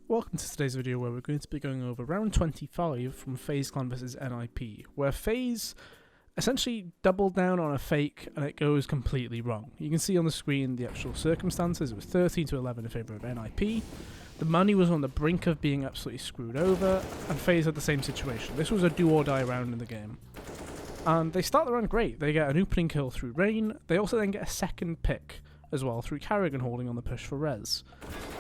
Welcome to today's video where we're going to be going over round 25 from FaZe Clan vs NIP, where FaZe essentially doubled down on a fake and it goes completely wrong. You can see on the screen the actual circumstances. It was 13 to 11 in favour of NIP. The money was on the brink of being absolutely screwed over, and FaZe had the same situation. This was a do or die round in the game. And they start the round great. They get an opening kill through Rain. They also then get a second pick as well through karrigan holding on the push for res.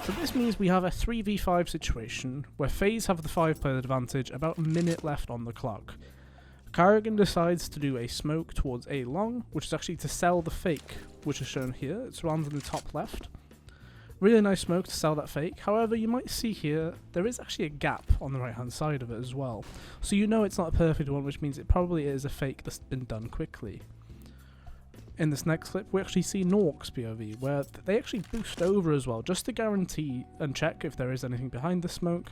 So this means we have a 3v5 situation where FaZe have the 5-player advantage, about a minute left on the clock. karrigan decides to do a smoke towards A long, which is actually to sell the fake, which is shown here. It's around in the top left. Really nice smoke to sell that fake. However, you might see here, there is actually a gap on the right hand side of it as well. So you know it's not a perfect one, which means it probably is a fake that's been done quickly. In this next clip, we actually see nawwk's POV, where they actually boost over as well, just to guarantee and check if there is anything behind the smoke.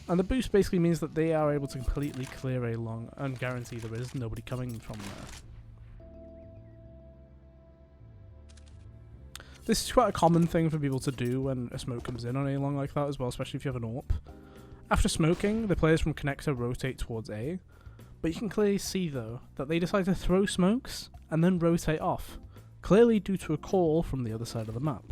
And the boost basically means that they are able to completely clear A long and guarantee there is nobody coming from there. This is quite a common thing for people to do when a smoke comes in on A long like that as well, especially if you have an AWP. After smoking, the players from connector rotate towards A, but you can clearly see though that they decide to throw smokes and then rotate off, clearly due to a call from the other side of the map.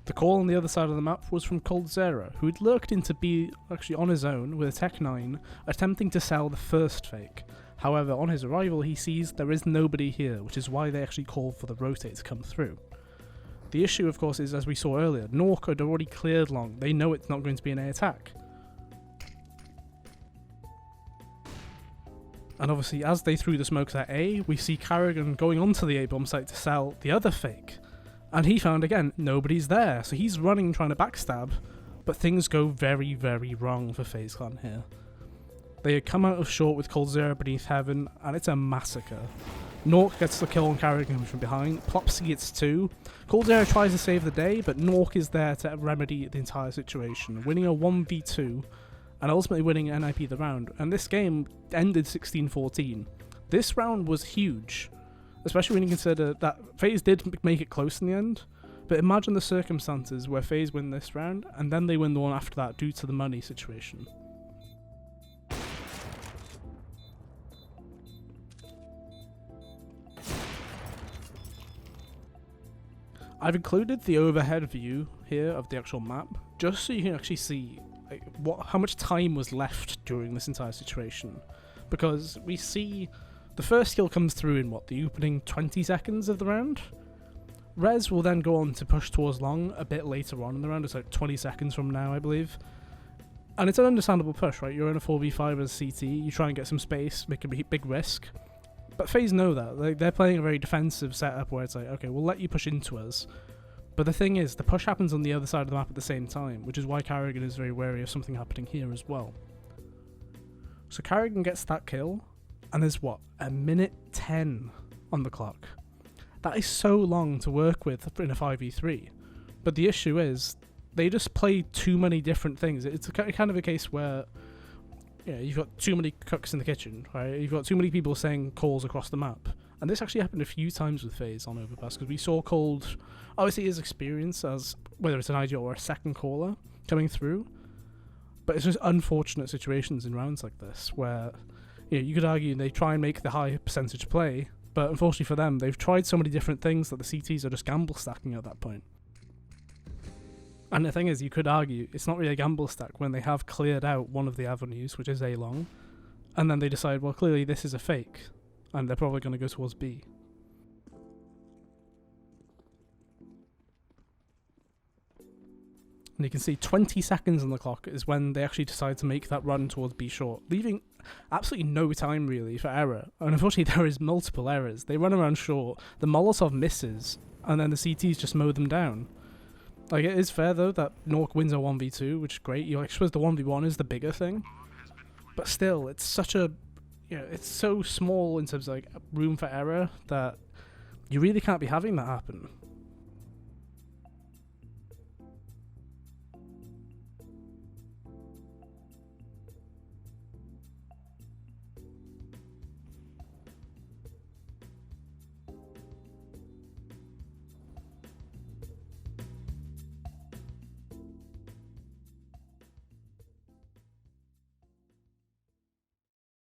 The call on the other side of the map was from Coldzera, who had lurked into B actually on his own with a Tech 9, attempting to sell the first fake. However, on his arrival he sees there is nobody here, which is why they actually call for the rotate to come through. The issue of course is, as we saw earlier, nawwk had already cleared long. They know it's not going to be an A attack. And obviously as they threw the smokes at A, we see karrigan going onto the A bomb site to sell the other fake. And he found again, nobody's there, so he's running trying to backstab, but things go very, very wrong for FaZe Clan here. They had come out of short with Coldzera beneath heaven, and it's a massacre. nawwk gets the kill on karrigan from behind, Plopsy gets 2. Coldzera tries to save the day, but nawwk is there to remedy the entire situation, winning a 1v2, and ultimately winning NIP the round. And this game ended 16-14. This round was huge, especially when you consider that FaZe did make it close in the end, but imagine the circumstances where FaZe win this round, and then they win the one after that due to the money situation. I've included the overhead view here of the actual map, just so you can actually see how much time was left during this entire situation, because we see the first kill comes through in the opening 20 seconds of the round. Res will then go on to push towards long a bit later on in the round. It's like 20 seconds from now, I believe, and it's an understandable push, right? You're in a 4v5 as CT, you try and get some space, make a big risk, but FaZe know that they're playing a very defensive setup where it's like, okay, we'll let you push into us. But the thing is, the push happens on the other side of the map at the same time, which is why karrigan is very wary of something happening here as well. So karrigan gets that kill, and there's a minute 10 on the clock. That is so long to work with in a 5v3. But the issue is, they just play too many different things. It's kind of a case where, you've got too many cooks in the kitchen, right? You've got too many people saying calls across the map. And this actually happened a few times with FaZe on Overpass, because we saw Cold, obviously his experience as, whether it's an IGL or a second caller, coming through. But it's just unfortunate situations in rounds like this, where you could argue they try and make the high percentage play, but unfortunately for them, they've tried so many different things that the CTs are just gamble stacking at that point. And the thing is, you could argue it's not really a gamble stack when they have cleared out one of the avenues, which is A long, and then they decide, well, clearly this is a fake, and they're probably going to go towards B. And you can see 20 seconds on the clock is when they actually decide to make that run towards B short, leaving absolutely no time really for error. And unfortunately there is multiple errors. They run around short, the Molotov misses, and then the CTs just mow them down. Like, it is fair though that nawwk wins a 1v2, which is great. I suppose the 1v1 is the bigger thing. But still, it's such a, it's so small in terms of room for error that you really can't be having that happen.